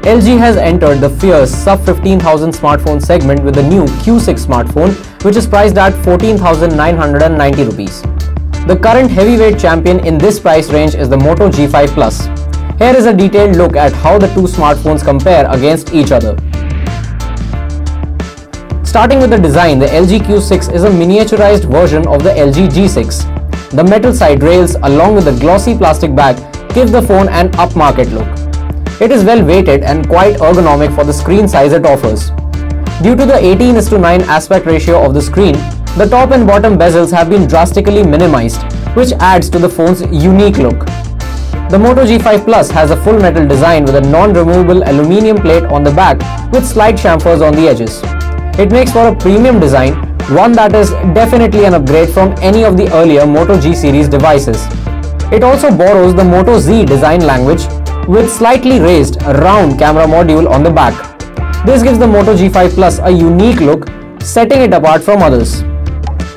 LG has entered the fierce sub 15,000 smartphone segment with the new Q6 smartphone, which is priced at 14,990 rupees. The current heavyweight champion in this price range is the Moto G5 Plus. Here is a detailed look at how the two smartphones compare against each other. Starting with the design, the LG Q6 is a miniaturized version of the LG G6. The metal side rails along with the glossy plastic back give the phone an upmarket look. It is well weighted and quite ergonomic for the screen size it offers. Due to the 18:9 aspect ratio of the screen, the top and bottom bezels have been drastically minimized, which adds to the phone's unique look. The Moto G5 Plus has a full metal design with a non-removable aluminium plate on the back with slight chamfers on the edges. It makes for a premium design, one that is definitely an upgrade from any of the earlier Moto G series devices. It also borrows the Moto Z design language with slightly raised round camera module on the back. This gives the Moto G5 Plus a unique look, setting it apart from others.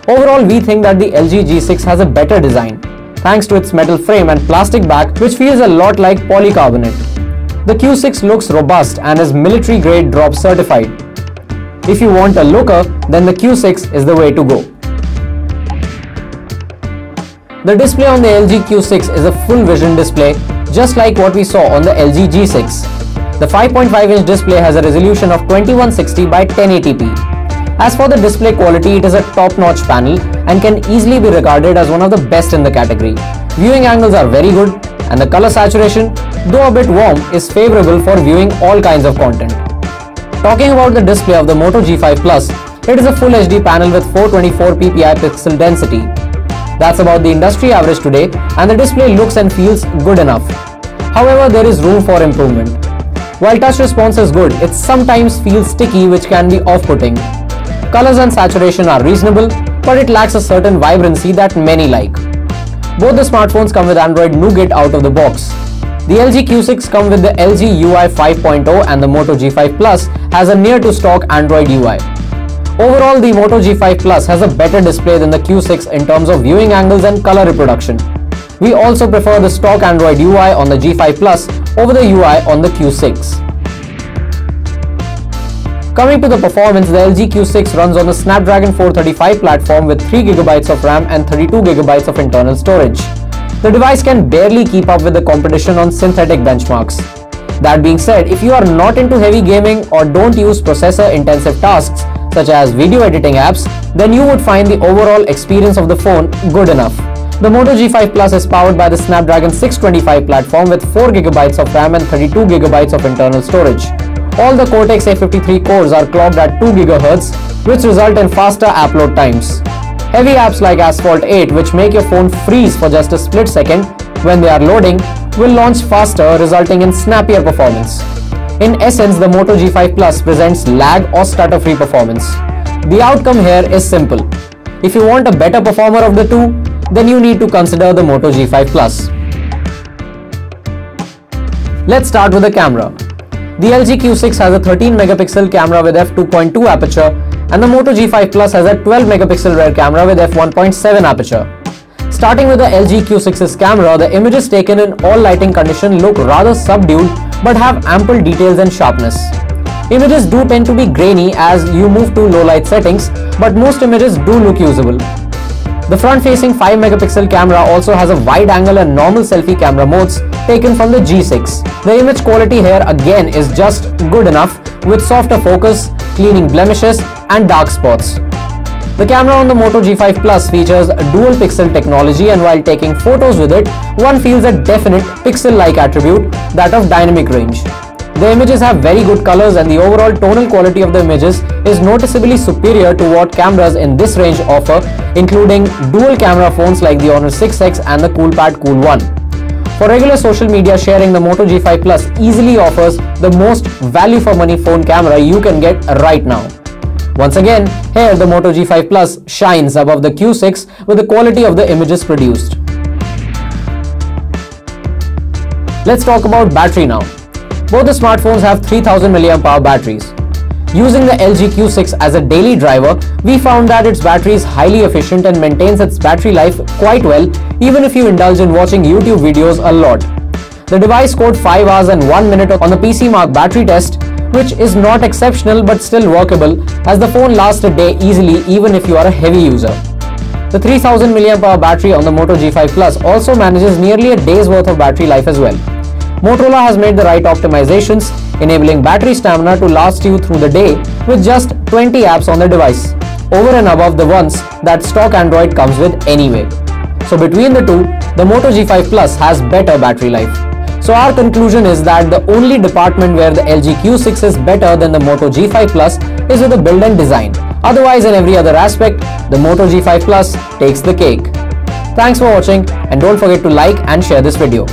Overall, we think that the LG G6 has a better design, thanks to its metal frame and plastic back, which feels a lot like polycarbonate. The Q6 looks robust and is military grade drop certified. If you want a looker, then the Q6 is the way to go. The display on the LG Q6 is a full vision display, just like what we saw on the LG G6. The 5.5-inch display has a resolution of 2160 by 1080p. As for the display quality, it is a top-notch panel and can easily be regarded as one of the best in the category. Viewing angles are very good, and the color saturation, though a bit warm, is favorable for viewing all kinds of content. Talking about the display of the Moto G5 Plus, it is a Full HD panel with 424 ppi pixel density. That's about the industry average today, and the display looks and feels good enough. However, there is room for improvement. While touch response is good, it sometimes feels sticky, which can be off-putting. Colors and saturation are reasonable, but it lacks a certain vibrancy that many like. Both the smartphones come with Android Nougat out of the box. The LG Q6 comes with the LG UI 5.0 and the Moto G5 Plus has a near-to-stock Android UI. Overall, the Moto G5 Plus has a better display than the Q6 in terms of viewing angles and color reproduction. We also prefer the stock Android UI on the G5 Plus over the UI on the Q6. Coming to the performance, the LG Q6 runs on the Snapdragon 435 platform with 3GB of RAM and 32GB of internal storage. The device can barely keep up with the competition on synthetic benchmarks. That being said, if you are not into heavy gaming or don't use processor-intensive tasks such as video editing apps, then you would find the overall experience of the phone good enough. The Moto G5 Plus is powered by the Snapdragon 625 platform with 4GB of RAM and 32GB of internal storage. All the Cortex A53 cores are clocked at 2 GHz, which result in faster app load times. Heavy apps like Asphalt 8, which make your phone freeze for just a split second when they are loading, will launch faster, resulting in snappier performance. In essence, the Moto G5 Plus presents lag or stutter-free performance. The outcome here is simple. If you want a better performer of the two, then you need to consider the Moto G5 Plus. Let's start with the camera. The LG Q6 has a 13-megapixel camera with f2.2 aperture, and the Moto G5 Plus has a 12-megapixel rear camera with f1.7 aperture. Starting with the LG Q6's camera, the images taken in all lighting conditions look rather subdued but have ample details and sharpness. Images do tend to be grainy as you move to low light settings, but most images do look usable. The front-facing 5-megapixel camera also has a wide angle and normal selfie camera modes taken from the G6. The image quality here again is just good enough with softer focus, cleaning blemishes and dark spots. The camera on the Moto G5 Plus features dual pixel technology, and while taking photos with it, one feels a definite pixel-like attribute, that of dynamic range. The images have very good colors, and the overall tonal quality of the images is noticeably superior to what cameras in this range offer, including dual camera phones like the Honor 6X and the Coolpad Cool 1. For regular social media sharing, the Moto G5 Plus easily offers the most value for money phone camera you can get right now. Once again, here the Moto G5 Plus shines above the Q6 with the quality of the images produced. Let's talk about battery now. Both the smartphones have 3000 mAh batteries. Using the LG Q6 as a daily driver, we found that its battery is highly efficient and maintains its battery life quite well, even if you indulge in watching YouTube videos a lot. The device scored 5 hours and 1 minute on the PC Mark battery test, which is not exceptional but still workable, as the phone lasts a day easily even if you are a heavy user. The 3000 mAh battery on the Moto G5 Plus also manages nearly a day's worth of battery life as well. Motorola has made the right optimizations, enabling battery stamina to last you through the day with just 20 apps on the device, over and above the ones that stock Android comes with anyway. So between the two, the Moto G5 Plus has better battery life. So our conclusion is that the only department where the LG Q6 is better than the Moto G5 Plus is with the build and design. Otherwise, in every other aspect, the Moto G5 Plus takes the cake. Thanks for watching, and don't forget to like and share this video.